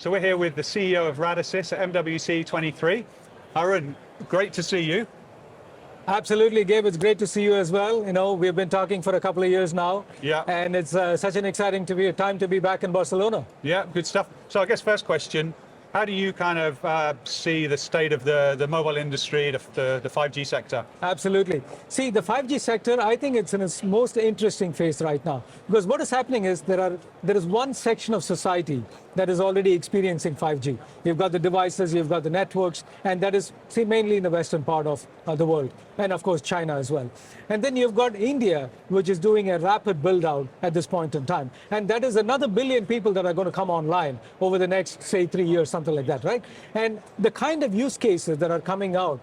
So we're here with the CEO of Radisys at MWC 23. Arun, great to see you. Absolutely, Gabe. It's great to see you as well. You know, we've been talking for a couple of years now. Yeah. And it's such an exciting time to be back in Barcelona. Yeah, good stuff. So I guess first question, how do you kind of see the state of the mobile industry, the 5G sector? Absolutely. See, the 5G sector, I think it's in its most interesting phase right now. Because what is happening is there is one section of society that is already experiencing 5G. You've got the devices, you've got the networks, and that is, see, mainly in the western part of the world, and of course China as well. And then you've got India, which is doing a rapid build out at this point in time. And that is another billion people that are going to come online over the next, say, 3 years, something like that, right? And the kind of use cases that are coming out,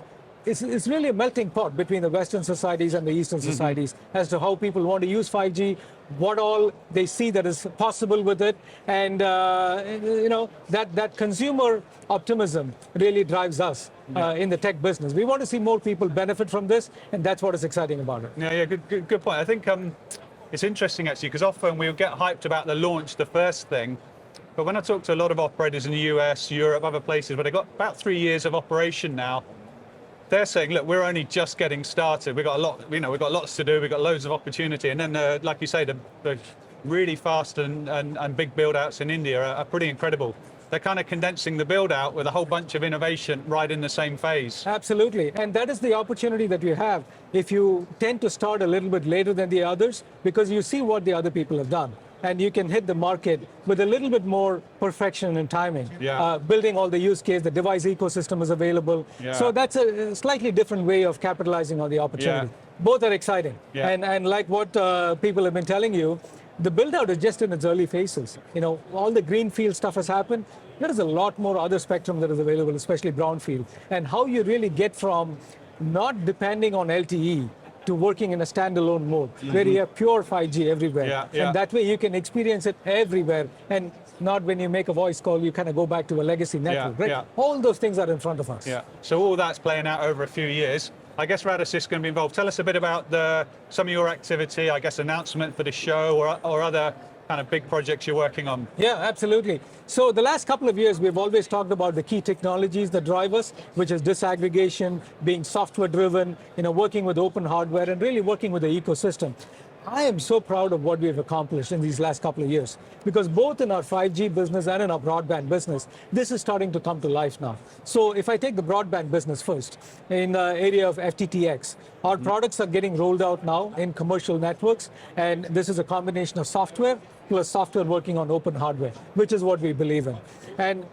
it's really a melting pot between the Western societies and the Eastern societies as to how people want to use 5G, what all they see that is possible with it, and you know, that consumer optimism really drives us in the tech business. We want to see more people benefit from this, and that's what is exciting about it. Yeah, good point. I think it's interesting actually, because often we'll get hyped about the launch, the first thing, but when I talk to a lot of operators in the US, Europe, other places where they've got about 3 years of operation now, they're saying, look, we're only just getting started. We've got a lot, you know, we've got lots to do. We've got loads of opportunity. And then, like you say, the really fast and big build outs in India are pretty incredible. They're kind of condensing the build out with a whole bunch of innovation right in the same phase. Absolutely. And that is the opportunity that you have if you tend to start a little bit later than the others, because you see what the other people have done. And you can hit the market with a little bit more perfection and timing. Yeah. Building all the use case, the device ecosystem is available. Yeah. So that's a slightly different way of capitalizing on the opportunity. Yeah. Both are exciting. Yeah. And like what people have been telling you, the build out is just in its early phases. You know, all the greenfield stuff has happened. There is a lot more other spectrum that is available, especially brownfield. And how you really get from not depending on LTE to working in a standalone mode, where you have pure 5G everywhere. Yeah, yeah. And that way you can experience it everywhere, and not when you make a voice call, you kind of go back to a legacy network, right? yeah. All those things are in front of us. Yeah. So all that's playing out over a few years. I guess Radisys is going to be involved. Tell us a bit about some of your activity, I guess announcement for the show or other kind of big projects you're working on. Yeah, absolutely. So the last couple of years, we've always talked about the key technologies that drive us, which is disaggregation, being software driven, you know, working with open hardware and really working with the ecosystem. I am so proud of what we've accomplished in these last couple of years, because both in our 5G business and in our broadband business, this is starting to come to life now. So if I take the broadband business first, in the area of FTTX, our products are getting rolled out now in commercial networks, and this is a combination of software plus software working on open hardware, which is what we believe in. And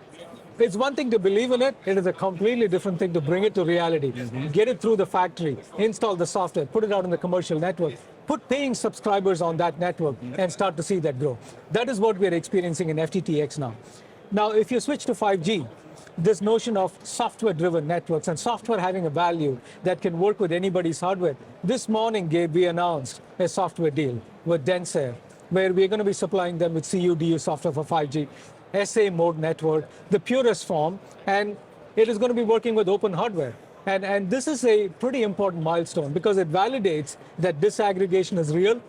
it's one thing to believe in it, it is a completely different thing to bring it to reality. Get it through the factory, install the software, put it out in the commercial network, put paying subscribers on that network and start to see that grow. That is what we're experiencing in FTTX now. Now, if you switch to 5G, this notion of software-driven networks and software having a value that can work with anybody's hardware. This morning, Gabe, we announced a software deal with Densair, where we're going to be supplying them with CUDU software for 5G, SA mode network, the purest form, and it is going to be working with open hardware. And this is a pretty important milestone because it validates that disaggregation is real,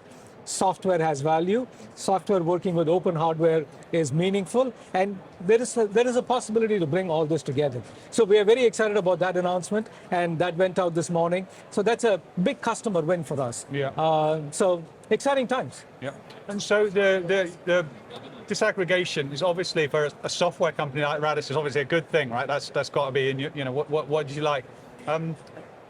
software has value, software working with open hardware is meaningful, and there is a possibility to bring all this together. So we are very excited about that announcement, and that went out this morning. So that's a big customer win for us. Yeah. So exciting times. Yeah. And so the disaggregation is obviously, for a software company like Radisys, is obviously a good thing, right? That's got to be in, you know, what do you like?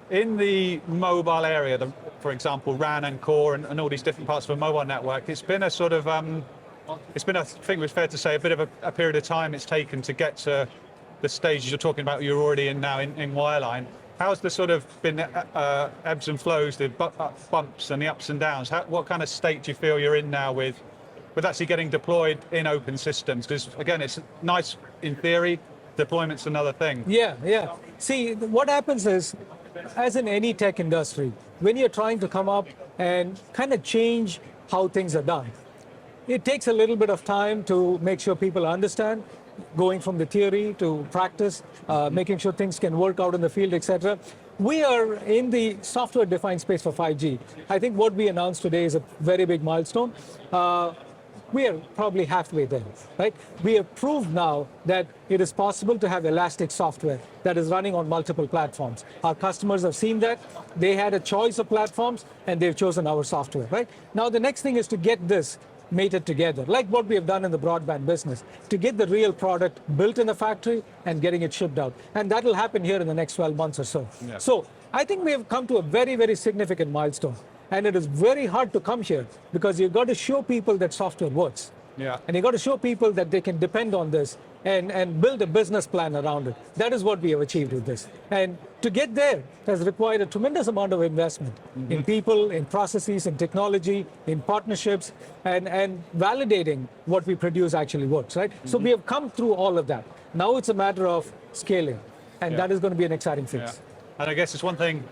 In the mobile area, for example, RAN and core and all these different parts of a mobile network, it's been a sort of, it's been, I think it's fair to say, a bit of a period of time it's taken to get to the stages you're talking about you're already in now in wireline. How's the sort of been ebbs and flows, the bumps and the ups and downs? What kind of state do you feel you're in now with actually getting deployed in open systems? Because again, it's nice in theory, deployment's another thing. Yeah, yeah. See, what happens is, as in any tech industry, when you're trying to come up and kind of change how things are done, it takes a little bit of time to make sure people understand, going from the theory to practice, making sure things can work out in the field, etc. We are in the software-defined space for 5G. I think what we announced today is a very big milestone. We are probably halfway there, right? We have proved now that it is possible to have elastic software that is running on multiple platforms. Our customers have seen that. They had a choice of platforms, and they've chosen our software, right? Now, the next thing is to get this mated together, like what we have done in the broadband business, to get the real product built in the factory and getting it shipped out. And that will happen here in the next 12 months or so. Yeah. So I think we have come to a very, very significant milestone. And it is very hard to come here because you've got to show people that software works. Yeah. And you've got to show people that they can depend on this and build a business plan around it. That is what we have achieved with this. And to get there has required a tremendous amount of investment in people, in processes, in technology, in partnerships, and validating what we produce actually works, right? So we have come through all of that. Now it's a matter of scaling, and that is going to be an exciting phase. Yeah. And I guess it's one thing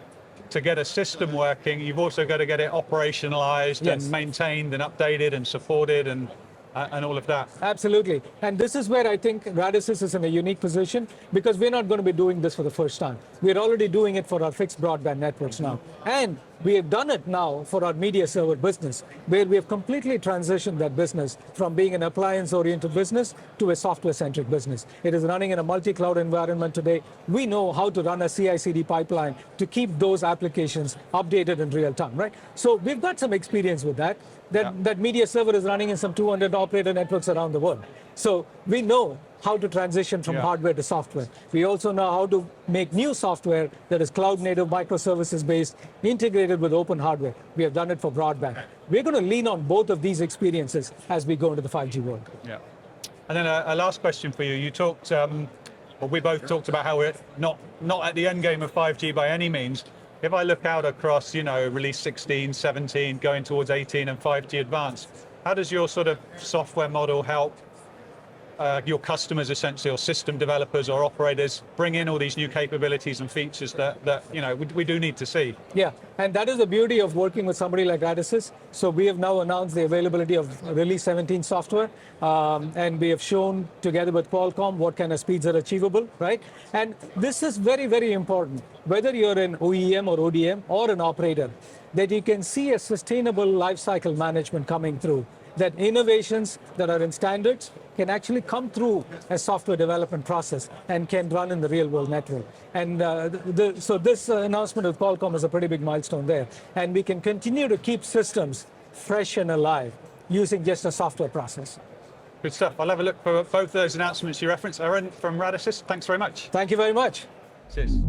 to get a system working, you've also got to get it operationalized and maintained and updated and supported and all of that. Absolutely. And this is where I think Radisys is in a unique position because we're not going to be doing this for the first time. We're already doing it for our fixed broadband networks now. And we have done it now for our media server business, where we have completely transitioned that business from being an appliance-oriented business to a software-centric business. It is running in a multi-cloud environment today. We know how to run a CI/CD pipeline to keep those applications updated in real time, right? So we've got some experience with that. That media server is running in some 200 operator networks around the world. So we know how to transition from hardware to software. We also know how to make new software that is cloud-native, microservices-based, integrated with open hardware. We have done it for broadband. We're going to lean on both of these experiences as we go into the 5G world. Yeah. And then a last question for you. You talked, well, we both talked about how we're not at the end game of 5G by any means. If I look out across, release 16, 17, going towards 18 and 5G Advanced, how does your sort of software model help your customers, essentially, or system developers or operators, bring in all these new capabilities and features that we do need to see? Yeah, and that is the beauty of working with somebody like Radisys. So we have now announced the availability of Release 17 software, and we have shown together with Qualcomm what kind of speeds are achievable, right? And this is very, very important, whether you're an OEM or ODM or an operator, that you can see a sustainable lifecycle management coming through, that innovations that are in standards can actually come through a software development process and can run in the real world network. And so this announcement with Qualcomm is a pretty big milestone there. And we can continue to keep systems fresh and alive using just a software process. Good stuff. I'll have a look for both of those announcements you referenced. Arun from Radisys, thanks very much. Thank you very much. Cheers.